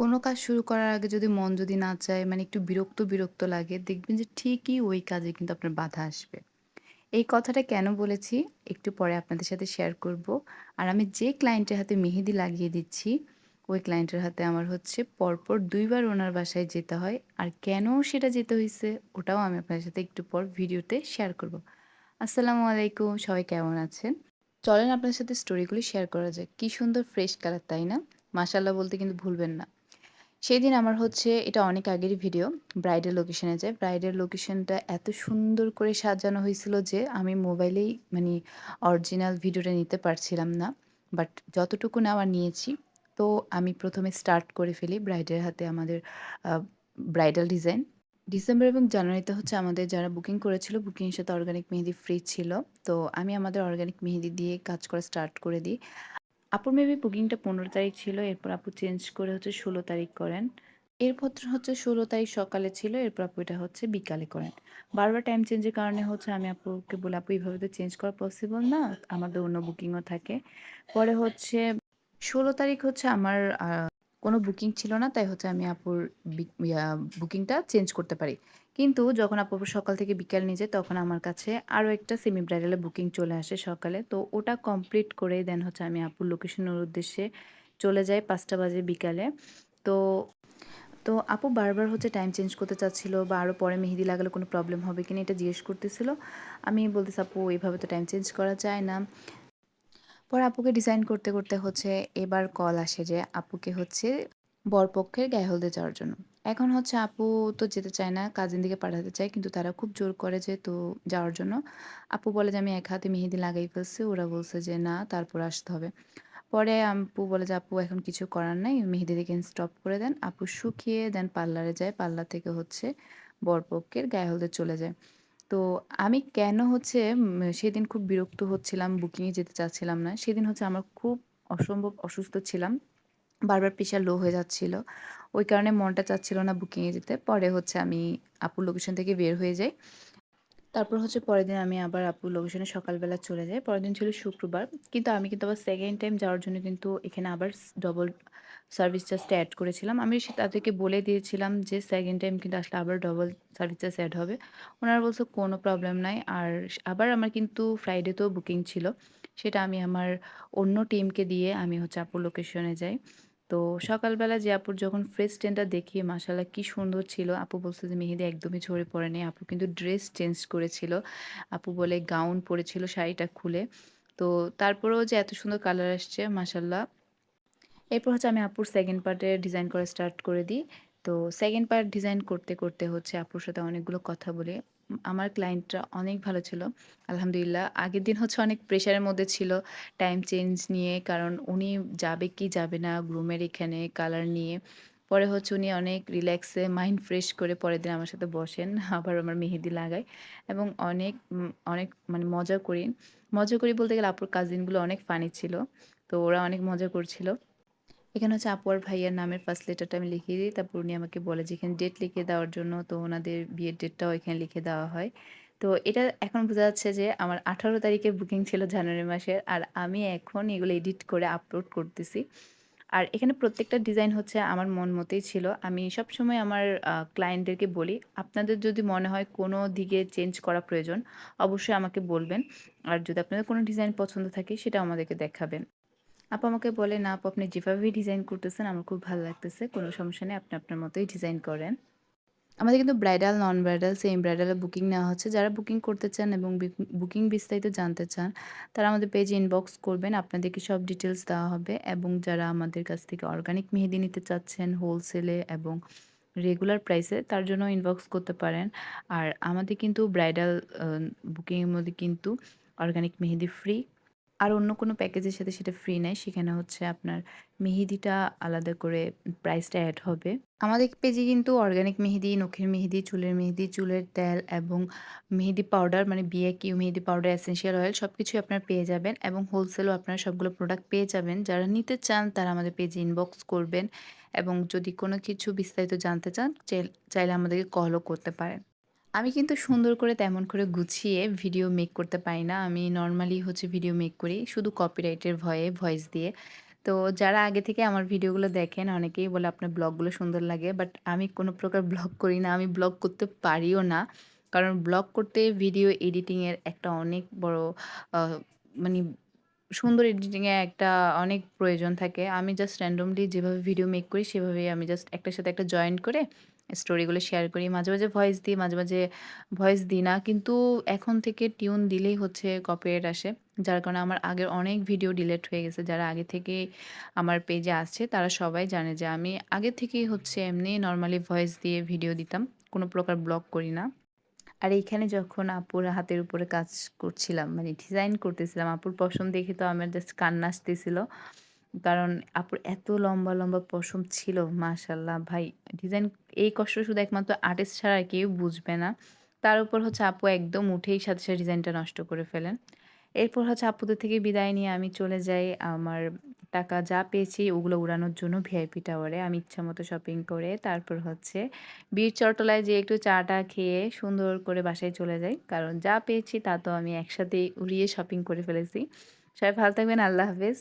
কোনো কাজ শুরু করার আগে যদি মন যদি না চায় মানে একটু বিরক্ত লাগে দেখবেন যে ঠিকই ওই কাজে কিন্তু আপনার বাধা আসবে। এই কথাটা কেন বলেছি একটু পরে আপনাদের সাথে শেয়ার করব। আর আমি যে ক্লায়েন্টের হাতে মেহেদি লাগিয়ে দিচ্ছি, ওই ক্লায়েন্টের হাতে আমার হচ্ছে পরপর ২ বার উনার বাসায় যেতে হয়। আর কেন সেটা যেতে হইছে ওটাও আমি আপনাদের সাথে একটু পর ভিডিওতে শেয়ার করব। আসসালামু আলাইকুম, সবাই কেমন আছেন? চলেন আপনার সাথে স্টোরিগুলি শেয়ার করা যাক। কি সুন্দর ফ্রেশ কালার, তাই না? মাশাআল্লাহ বলতে কিন্তু ভুলবেন না। সেদিন আমার হচ্ছে এটা অনেক আগেরই ভিডিও। ব্রাইডাল লোকেশনে যাই। ব্রাইডাল লোকেশনটা এত সুন্দর করে সাজানো হয়েছিল যে আমি মোবাইলেই মানে অরিজিনাল ভিডিওটা নিতে পারছিলাম না। বাট যতটুকু নেওয়ার নিয়েছি। তো আমি ১ম এ স্টার্ট করে ফেলি ব্রাইডের হাতে আমাদের আ ব্রাইডাল ডিজাইন। ডিসেম্বর এবং জানুয়ারিতে হচ্ছে আমাদের যারা বুকিং করেছিল, বুকিং এর সাথে অর্গানিক মেহেদি ফ্রি ছিল। তো আমি আমাদের অর্গানিক মেহেদি দিয়ে কাজ করা স্টার্ট করে দিই। আপুর মেবি বুকিংটা ১৫ তারিখ ছিল। এরপর আপু চেঞ্জ করে হচ্ছে ১৬ তারিখ করেন। এরপর হচ্ছে ১৬ তারিখ সকালে ছিল। এরপর আপু এটা হচ্ছে বিকালে করেন। বারবার টাইম চেঞ্জের কারণে হচ্ছে আমি আপুকে বলি, "আপু এভাবে তো চেঞ্জ করা পসিবল না। আমাদের অন্য বুকিংও থাকে।" পরে হচ্ছে ১৬ তারিখ হচ্ছে আমার কোনো বুকিং ছিল না। তাই হচ্ছে আমি আপুর বুকিংটা চেঞ্জ করতে পারি। কিন্তু যখন আপু সকাল থেকে বিকাল নিয়ে যায় তখন আমার কাছে আরও একটা সেমি ব্রাইডাল এর বুকিং চলে আসে সকালে। তো ওটা কমপ্লিট করে দেন হচ্ছে আমি আপুর লোকেশনের উদ্দেশ্যে চলে যাই ৫টা বাজে বিকালে। তো তো আপু বারবার হচ্ছে টাইম চেঞ্জ করতে চাচ্ছিল বা আরও পরে মেহেদি লাগালে কোনো প্রবলেম হবে কিনা এটা জিজ্ঞেস করতেছিল। আমি বলতেছি, "আপু এভাবে তো টাইম চেঞ্জ করা যায় না।" পরে আপুকে ডিজাইন করতে হচ্ছে এবার কল আসে যে আপুকে হচ্ছে বরপক্ষের গায়ে হলদে যাওয়ার জন্য। এখন হচ্ছে আপু তো যেতে চায় না, কাজিনদিকে পাঠাতে চায়। কিন্তু তারা খুব জোর করে যে তো যাওয়ার জন্য। আপু বলে যে, "আমি এক হাতে মেহেদি লাগাই ফেলছি।" ওরা বলছে যে, "না, তারপর আসতে হবে।" পরে আপু বলে যে, "আপু এখন কিছু করার নাই। মেহেদি থেকে স্টপ করে দেন।" আপু শুকিয়ে দেন পার্লারে যায়। পার্লার থেকে হচ্ছে বরপক্ষের গায়ে হলদে চলে যায়। তো আমি কেন হচ্ছে সেদিন খুব বিরক্ত হচ্ছিলাম, বুকিংয়ে যেতে চাচ্ছিলাম না। সেদিন হচ্ছে আমার খুব অসম্ভব অসুস্থ ছিলাম। বারবার প্রেশার লো হয়ে যাচ্ছিল। ওই কারণে মনটা চাচ্ছিল না বুকিংয়ে যেতে। পরে হচ্ছে আমি আপুর লোকেশন থেকে বের হয়ে যাই। তারপর হচ্ছে পরের দিন আমি আবার আপুর লোকেশনে সকালবেলা চলে যাই। পরের দিন ছিল শুক্রবার। কিন্তু আমি কিন্তু আবার সেকেন্ড টাইম যাওয়ার জন্য কিন্তু এখানে আবার ডবল সার্ভিস চার্জটা এড করেছিলাম। আমি তাদেরকে বলে দিয়েছিলাম যে সেকেন্ড টাইম কিন্তু আসলে আবার ডবল সার্ভিস চার্জ এড হবে। উনারা বলছে কোনো প্রবলেম নাই। আর আবার আমার কিন্তু ফ্রাইডেতেও বুকিং ছিল। সেটা আমি আমার অন্য টিমকে দিয়ে আমি হচ্ছে আপুর লোকেশনে যাই। তো সকালবেলা যে আপুর যখন ফেস টেনটা দেখি মাশাআল্লাহ কি সুন্দর ছিল। আপু বলছে যে মেহেদি একদমই ঝরে পড়েনি। আপু কিন্তু ড্রেস চেঞ্জ করেছিল। আপু বলে গাউন পরেছিল শাড়িটা খুলে। তো তারপরেও যে এত সুন্দর কালার আসছে মাশাআল্লাহ। এরপর হচ্ছে আমি আপুর সেকেন্ড পার্টের ডিজাইন করা স্টার্ট করে দিই। তো সেকেন্ড পার্ট ডিজাইন করতে হচ্ছে আপুর সাথে অনেকগুলো কথা বলি। আমার ক্লায়েন্টরা অনেক ভালো ছিল। আলহামদুলিল্লাহ। আগের দিন হচ্ছে অনেক প্রেশারের মধ্যে ছিল টাইম চেঞ্জ নিয়ে। কারণ উনি যাবে কি যাবে না গ্রুমের এখানে কালার নিয়ে। পরে হচ্ছে উনি অনেক রিল্যাক্সে মাইন্ড ফ্রেশ করে পরের দিন আমার সাথে বসেন। আবার আমার মেহেদি লাগায় এবং অনেক মানে মজা করি। মজা করি বলতে গেলে আপুর কাজিনগুলো অনেক ফানি ছিল। তো ওরা অনেক মজা করছিল। এখানে হচ্ছে আপু আর ভাইয়ার নামের ফার্স্ট লেটারটা আমি লিখিয়ে দিই। তারপর উনি আমাকে বলে যে এখানে ডেট লিখে দেওয়ার জন্য। তো ওনাদের বিয়ের ডেটটাও এখানে লিখে দেওয়া হয়। তো এটা এখন বোঝা যাচ্ছে যে আমার ১৮ তারিখে বুকিং ছিল জানুয়ারি মাসের। আর আমি এখন এগুলো এডিট করে আপলোড করতেছি। আর এখানে প্রত্যেকটা ডিজাইন হচ্ছে আমার মন মতেই ছিল। আমি সবসময় আমার ক্লায়েন্টদেরকে বলি, "আপনাদের যদি মনে হয় কোনো দিকে চেঞ্জ করা প্রয়োজন, অবশ্যই আমাকে বলবেন। আর যদি আপনাদের কোনো ডিজাইন পছন্দ থাকে সেটাও আমাদেরকে দেখাবেন।" আপু আমাকে বলে, "না আপু আপনি যেভাবেই ডিজাইন করতেছেন আমার খুব ভালো লাগতেছে। কোনো সমস্যা নেই। আপনি আপনার মতোই ডিজাইন করেন।" আমাদের কিন্তু ব্রাইডাল, নন ব্রাইডাল, সেমি ব্রাইডাল এর বুকিং নেওয়া হচ্ছে। যারা বুকিং করতে চান এবং বুকিং বিস্তারিত জানতে চান, তারা আমাদের পেজে ইনবক্স করবেন। আপনাদেরকে সব ডিটেইলস দেওয়া হবে এবং যারা আমাদের কাছ থেকে অর্গানিক মেহেদি নিতে চাচ্ছেন হোলসেলে এবং রেগুলার প্রাইসে তার জন্য ইনবক্স করতে পারেন। আর আমাদের কিন্তু ব্রাইডাল আ বুকিং এর মধ্যে কিন্তু অর্গানিক মেহেদি ফ্রি। আর অন্য কোনো প্যাকেজের সাথে সেটা ফ্রি নেয়। সেখানে হচ্ছে আপনার মেহেদিটা আলাদা করে প্রাইসটা এড হবে। আমাদের পেজে কিন্তু অর্গানিক মেহেদি, নখের মেহেদি, চুলের তেল এবং মেহেদি পাউডার মানে BAQ মেহেদি পাউডার, এসেনশিয়াল অয়েল সবকিছুই আপনারা পেয়ে যাবেন এবং হোলসেলও আপনারা সবগুলো প্রোডাক্ট পেয়ে যাবেন। যারা নিতে চান তারা আমাদের পেজে ইনবক্স করবেন এবং যদি কোনো কিছু বিস্তারিত জানতে চান চাইলে আমাদেরকে কলও করতে পারেন। আমি কিন্তু সুন্দর করে তেমন করে গুছিয়ে ভিডিও মেক করতে পারি না। আমি নরমালি হচ্ছে ভিডিও মেক করি শুধু কপিরাইটের ভয়ে ভয়েস দিয়ে। তো যারা আগে থেকে আমার ভিডিওগুলো দেখেন অনেকেই বলে আপনার ব্লগগুলো সুন্দর লাগে। বাট আমি কোনো প্রকার ব্লগ করি না। আমি ব্লগ করতে পারিও না। কারণ ব্লগ করতে ভিডিও এডিটিং এর একটা অনেক বড় আ মানি সুন্দর এডিটিং এ একটা অনেক প্রয়োজন থাকে। আমি জাস্ট randomly যেভাবে ভিডিও মেক করি সেভাবেই আমি জাস্ট একটার সাথে একটা জয়েন করে স্টোরিগুলো শেয়ার করি। মাঝে, মাঝে ভয়েস দিই, মাঝে, মাঝে ভয়েস দিই না। কিন্তু এখন থেকে টিউন দিলেই হচ্ছে কপিরাইট আসে। যার কারণে আমার আগের অনেক ভিডিও ডিলিট হয়ে গেছে। যারা আগে থেকেই আমার পেজে আছে তারা সবাই জানে যে আমি আগে থেকেই হচ্ছে এমনি নরমালি ভয়েস দিয়ে ভিডিও দিতাম। কোনো প্রকার ব্লগ করি না। আর এইখানে যখন আপুর হাতের উপরে কাজ করছিলাম, মানে ডিজাইন করতেছিলাম, আপুর পশম দেখে তো আমার জাস্ট কান্না আসতেছিল। কারণ আপুর এত লম্বা, লম্বা পশম ছিল মাশাআল্লাহ ভাই ডিজাইন এই কষ্ট শুধু একমাত্র আর্টিস্ট ছাড়া আর কেউ বুঝবে না। তার উপর হচ্ছে আপু একদম উঠেই সাথে, সাথে ডিজাইনটা নষ্ট করে ফেলেন। এরপর হচ্ছে আপুদের থেকে বিদায় নিয়ে আমি চলে যাই আমার টাকা যা পেয়েছি ওগুলো উড়ানোর জন্য ভিআইপি টাওয়ারে। আমি ইচ্ছামতো শপিং করে তারপর হচ্ছে বীর চট্টলায় যেয়ে একটু চা-টা খেয়ে সুন্দর করে বাসায় চলে যাই। কারণ যা পেয়েছি তা তো আমি একসাথেই উড়িয়ে শপিং করে ফেলেছি। সবাই ভালো থাকবেন। আল্লাহ হাফেজ।